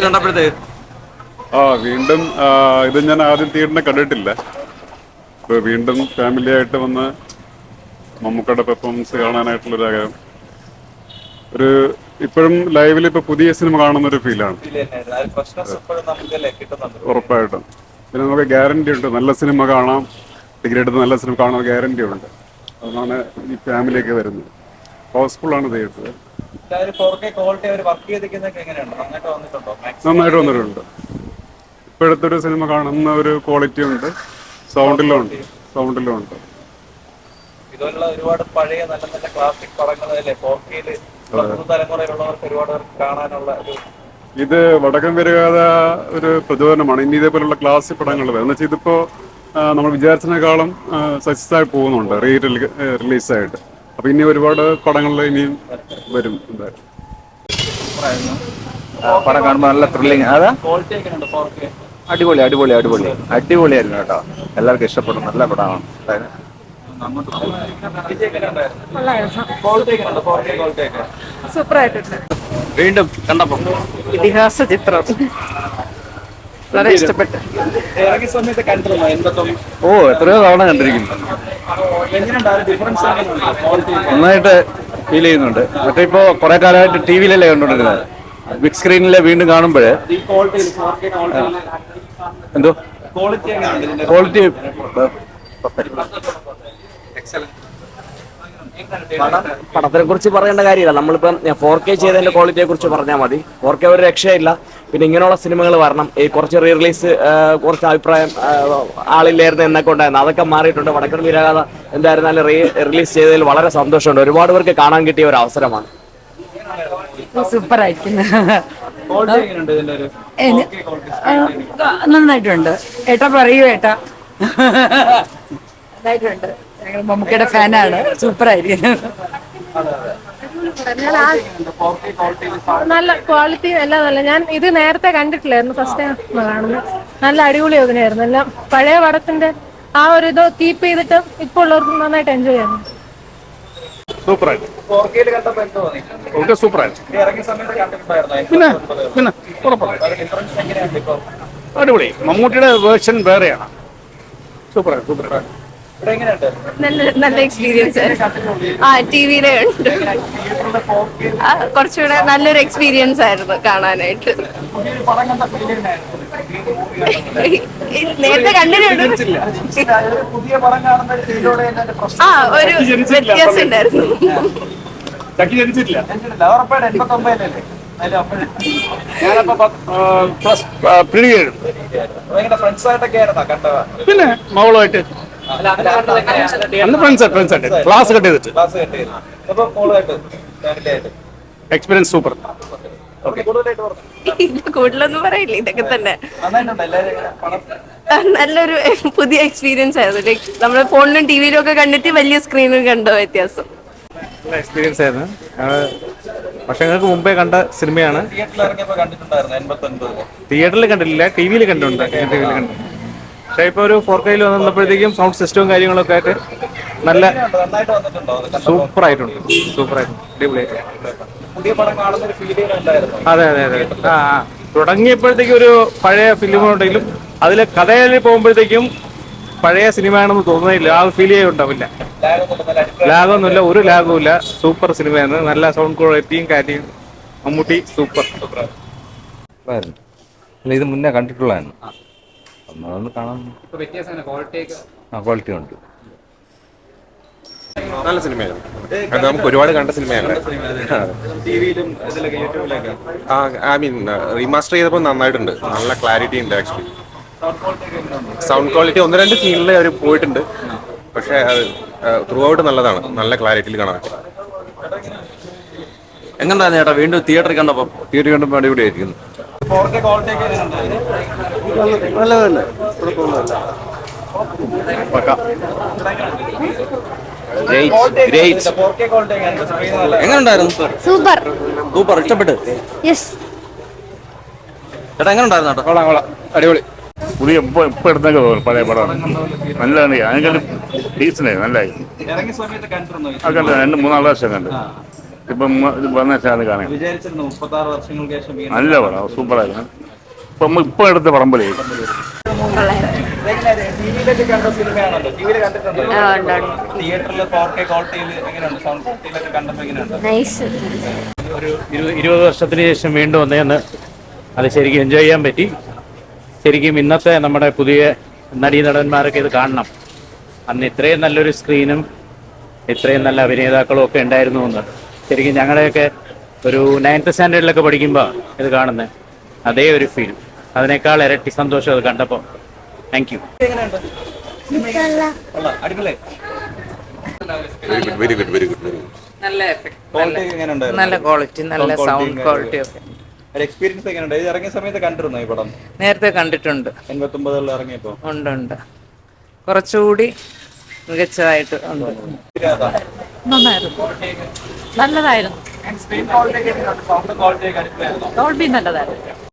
കണ്ടപ്പോഴത്തേക്ക് വീണ്ടും ഇത് ഞാൻ ആദ്യം തിയേറ്ററിനെ കണ്ടിട്ടില്ല. ഇപ്പോൾ വീണ്ടും ഫാമിലി ആയിട്ട് വന്ന് മമ്മൂക്കയുടെ പെർഫോമൻസ് കാണാനായിട്ടുള്ളൊരു ആഗ്രഹം. ഒരു ഇപ്പോഴും ലൈവിൽ ഇപ്പോൾ പുതിയ സിനിമ കാണുന്ന ഒരു ഫീലാണ് ഉറപ്പായിട്ടും. പിന്നെ നമുക്ക് ഗ്യാരണ്ടി ഉണ്ട്, നല്ല സിനിമ കാണാം, ടിക്കറ്റ് എടുത്ത് നല്ല സിനിമ കാണാൻ ഗ്യാരണ്ടി ഉണ്ട്. അതാണ് ഈ ഫാമിലിയൊക്കെ വരുന്നത്. ഹൗസ്ഫുള്ളാണ് തിയേറ്റർ. നന്നായിട്ട് വന്നിട്ടുണ്ട്. ഇപ്പോഴത്തെ ഒരു സിനിമ കാണുന്ന ഒരു ക്വാളിറ്റി ഉണ്ട്, സൗണ്ടിലും ഉണ്ട്. ഇതുപോലുള്ള ഒരുപാട് പഴയ നല്ല നല്ല ക്ലാസിക് പടങ്ങളല്ലേ 4K തലമുറയിലുള്ളവർക്ക് ഒരുപാട് കാണാനുള്ള ഒരു ഇത് വടക്കം വരികാത ഒരു പ്രചോദനമാണ്. ഇനി ഇതേപോലുള്ള ക്ലാസിക് പടങ്ങൾ എന്ന് വെച്ചാൽ ഇതിപ്പോ നമ്മൾ വിചാരിച്ചതിനേക്കാളും സക്സസ് ആയി പോകുന്നുണ്ട് റിലീസായിട്ട്. അപ്പൊ ഇനി ഒരുപാട് പടങ്ങളിൽ ഇനിയും വരും. എന്തായാലും പടം കാണുമ്പോൾ നല്ല ത്രില്ലിങ്. അതാ അടിപൊളിയായിരുന്നു കേട്ടോ. എല്ലാവർക്കും ഇഷ്ടപ്പെടും. നല്ല പടമാണ്. സൂപ്പറായിട്ടുണ്ട്. വീണ്ടും കണ്ടപ്പോ ഇതിഹാസ ചിത്രം വളരെ ഇഷ്ടപ്പെട്ടു. ഇറങ്ങിയ സമയത്ത് കണ്ടിരുന്നോ? എത്രയോ തവണ കണ്ടിരിക്കുന്നു. നന്നായിട്ട് ഫീൽ ചെയ്യുന്നുണ്ട്. മറ്റേ ഇപ്പോ കുറെ കാലമായിട്ട് ടി വിയിലല്ലേ കണ്ടോണ്ടിരുന്നത്. ബിഗ് സ്ക്രീനിലെ വീണ്ടും കാണുമ്പോൾ എന്തോ ക്വാളിറ്റി പടത്തിനെ കുറിച്ച് പറയേണ്ട കാര്യമില്ല. നമ്മളിപ്പം 4K ചെയ്തതിന്റെ ക്വാളിറ്റിയെ കുറിച്ച് പറഞ്ഞാൽ മതി. 4K ഒരു രക്ഷയില്ല. പിന്നെ ഇങ്ങനെയുള്ള സിനിമകൾ വരണം. ഈ കുറച്ച് റീ റിലീസ് കുറച്ച് അഭിപ്രായം ആളില്ലായിരുന്നു എന്നൊക്കെ ഉണ്ടായിരുന്നു. അതൊക്കെ മാറിയിട്ടുണ്ട്. വടക്കൻ വീരഗാഥ എന്തായിരുന്നാലും റിലീസ് ചെയ്തതിൽ വളരെ സന്തോഷമുണ്ട്. ഒരുപാട് പേർക്ക് കാണാൻ കിട്ടിയ ഒരു അവസരമാണ്. സൂപ്പർ ആയിരിക്കുന്നു. നന്നായിട്ടുണ്ട്. ഏട്ടാ പറയൂ ഏട്ടാ. നന്നായിട്ടുണ്ട്. ഞങ്ങൾ മമ്മൂക്കയുടെ ഫാനാണ്. സൂപ്പർ ആയിരിക്കുന്നു. നല്ല ക്വാളിറ്റി എല്ലാം നല്ല. ഞാൻ ഇത് നേരത്തെ കണ്ടിട്ടില്ലായിരുന്നു, ഫസ്റ്റ് ടൈം കാണുന്നത്. നല്ല അടിപൊളി അഭിനയായിരുന്നു. എല്ലാം പഴയ പടത്തിന്റെ ആ ഒരു ഇത് കീപ്പ് ചെയ്തിട്ട് ഇപ്പോൾ ഉള്ളവർക്ക് നന്നായിട്ട് എൻജോയ് ചെയ്യുന്നു. സൂപ്പറായിട്ട്. 4K കണ്ടപ്പോ എന്തോ തോന്നി? സൂപ്പറായിട്ട്. ഇറങ്ങിയ സമയത്ത് കണ്ടിട്ടുണ്ടായിരുന്നോ? പിന്നെ ഉറപ്പാണ്. ഡിഫറൻസ് എങ്ങനെയുണ്ട് ഇപ്പൊ? അടിപൊളി. മമ്മൂട്ടിയുടെ വേർഷൻ വേറെയാണ്. സൂപ്പറായിട്ട്. ഇവിടെ എങ്ങനെയുണ്ട്? നല്ല എക്സ്പീരിയൻസ്. ടിവിയിലെ ഉണ്ട്. കുറച്ചുകൂടെ നല്ലൊരു എക്സ്പീരിയൻസ് ആയിരുന്നു കാണാനായിട്ട്. നേരത്തെ കണ്ടിട്ടുണ്ട്. പുതിയ പടം കാണുന്ന ഒരു വ്യത്യാസം ഉണ്ടായിരുന്നു. ഉറപ്പായിട്ട് 89-ലല്ലേ? ഫ്രണ്ട്സ് ആയിട്ടൊക്കെ ആയിരുന്നോ കണ്ടത്? പിന്നെ മകളുമായിട്ട് ഫ്രണ്ട്സായിട്ട് ക്ലാസ് കട്ട് ചെയ്തിട്ട് എക്സ്പീരിയൻസ് സൂപ്പർ. കൂടുതലൊന്നും പറയില്ല, ഇതൊക്കെ തന്നെ. നല്ലൊരു പുതിയ എക്സ്പീരിയൻസ് ആയിരുന്നു. ലൈക്ക് നമ്മള് ഫോണിലും ടിവിയിലും ഒക്കെ കണ്ടിട്ട് വലിയ സ്ക്രീനിൽ കണ്ടോ വ്യത്യാസം. നല്ല എക്സ്പീരിയൻസ് ആയിരുന്നു. വർഷങ്ങൾക്ക് മുമ്പേ കണ്ട സിനിമയാണ്. തിയേറ്ററിൽ കണ്ടിട്ടില്ല, ടി വിയിൽ കണ്ടിട്ടുണ്ട്. പക്ഷേ ഇപ്പോൾ ഒരു 4K വന്നപ്പോഴത്തേക്കും സൗണ്ട് സിസ്റ്റവും കാര്യങ്ങളൊക്കെ ആയിട്ട് നല്ല സൂപ്പറായിട്ടുണ്ട്. അടിപൊളിയായിട്ട്. അതെ. തുടങ്ങിയപ്പോഴത്തേക്കും ഒരു പഴയ ഫിലിമുണ്ടെങ്കിലും അതിലെ കഥയിൽ പോകുമ്പോഴത്തേക്കും പഴയ സിനിമയാണെന്ന് തോന്നുന്നില്ല. ആ ഫീൽ ഉണ്ടാവില്ല. ലാഗൊന്നുമില്ല, ഒരു ലാഗുമില്ല. സൂപ്പർ സിനിമയാണ്. നല്ല സൗണ്ട് ക്വാളിറ്റിയും കാര്യവും. മമ്മൂട്ടി സൂപ്പർ. ഇത് മുന്നേ കണ്ടിട്ടുള്ളതാണ്. ഒന്നൊന്ന് കാണാൻ ക്വാളിറ്റി ഉണ്ട്. നല്ല സിനിമയാണ്. അത് നമുക്ക് ഒരുപാട് കണ്ട സിനിമയാണ്. ഐ മീൻ റീമാസ്റ്റർ ചെയ്തപ്പോൾ നന്നായിട്ടുണ്ട്. നല്ല ക്ലാരിറ്റി ഉണ്ട്. ആക്ച്വലി സൗണ്ട് ക്വാളിറ്റി 1-2 സീനിൽ അവർ പോയിട്ടുണ്ട്. പക്ഷേ അത് ത്രൂ ഔട്ട് നല്ലതാണ്. നല്ല ക്ലാരിറ്റിയിൽ കാണാൻ പറ്റും. എങ്ങനെയായിരുന്നു ചേട്ടാ വീണ്ടും തിയേറ്ററിൽ കണ്ടപ്പോ? അടിപൊളിയായിരിക്കുന്നു. നല്ലതല്ലേ? എങ്ങനെയുണ്ടായിരുന്നു? സൂപ്പർ. ഇഷ്ടപ്പെട്ട്? യെസ്. ചേട്ടാ എങ്ങനെയുണ്ടായിരുന്നു ചേട്ടാ? കൊള്ളാം. അടിപൊളി. പുതിയ ഇപ്പൊ എടുത്തൊക്കെ പഴയ പടമാണ്. നല്ലതാണ്. അതിനെക്കാളും ഡീസൻ്റ് നല്ലതായി. ഇറങ്ങിയ സമയത്ത് കണ്ടിരുന്നോ? അത് കണ്ടു. 2-3 പ്രാവശ്യം കണ്ടു. ഇപ്പം ഇത് വന്ന സാധനം കാണാൻ വിചാരിച്ചിരുന്നു 36 വർഷങ്ങൾക്ക് ശേഷം വീണ്ടും നല്ല പടം സൂപ്പറായിരുന്നു. ഇപ്പം ഇപ്പം എടുത്ത പടമ്പലേ ടിവിയിലൊക്കെ കണ്ട സിനിമയാണല്ലോ. ടിവിയിൽ കണ്ടിട്ടുണ്ടോ? തിയേറ്ററിൽ 4K ക്വാളിറ്റിയിൽ എങ്ങനെയുണ്ട്? സൗണ്ട് ക്വാളിറ്റിയിലൊക്കെ കണ്ടപ്പോൾ എങ്ങനെയുണ്ട്? ഒരു 20 വർഷത്തിന് ശേഷം വീണ്ടും വന്നതെന്ന് അത് ശരിക്കും എൻജോയ് ചെയ്യാൻ പറ്റി. ശരിക്കും ഇന്നത്തെ നമ്മുടെ പുതിയ നടീനടന്മാരൊക്കെ ഇത് കാണണം. അന്ന് ഇത്രയും നല്ലൊരു സ്ക്രീനും ഇത്രയും നല്ല അഭിനേതാക്കളും ഒക്കെ ഉണ്ടായിരുന്നു എന്ന് ശരിക്കും ഞങ്ങളുടെയൊക്കെ ഒരു 9th സ്റ്റാൻഡേർഡിലൊക്കെ പഠിക്കുമ്പോൾ ഇത് കാണുന്നത് അതേ ഒരു ഫീൽ, അതിനേക്കാൾ ഇരട്ടി സന്തോഷം അത് കണ്ടപ്പോൾ. Thank you. എങ്ങനെയുണ്ട്? കൊള്ളാം. അടിപൊളി. Very good very good. നല്ല എഫക്ട്, ക്വാളിറ്റി എങ്ങനെയുണ്ടായിരുന്നു? നല്ല ക്വാളിറ്റി, നല്ല സൗണ്ട് ക്വാളിറ്റി ഒക്കെ. ഒരു എക്സ്പീരിയൻസ് എങ്ങനെയുണ്ട്? ഇത് ഇറങ്ങിയ സമയത്ത് കണ്ടിരുന്നോ ഈ പടം? നേരത്തെ കണ്ടിട്ടുണ്ട്. 89 ഇറങ്ങിയപ്പോ ഉണ്ട്. കുറച്ചുകൂടി മികച്ചതായിട്ട് ഉണ്ട്. നന്നായിരുന്നു, നല്ലതായിരുന്നു. സ്ക്രീൻ ക്വാളിറ്റി ഒക്കെ എങ്ങനെയുണ്ട്? സൗണ്ട് ക്വാളിറ്റി ഒക്കെ അടിപൊളിയായിരുന്നോ? ഡോൾബി നല്ലതായിരുന്നു.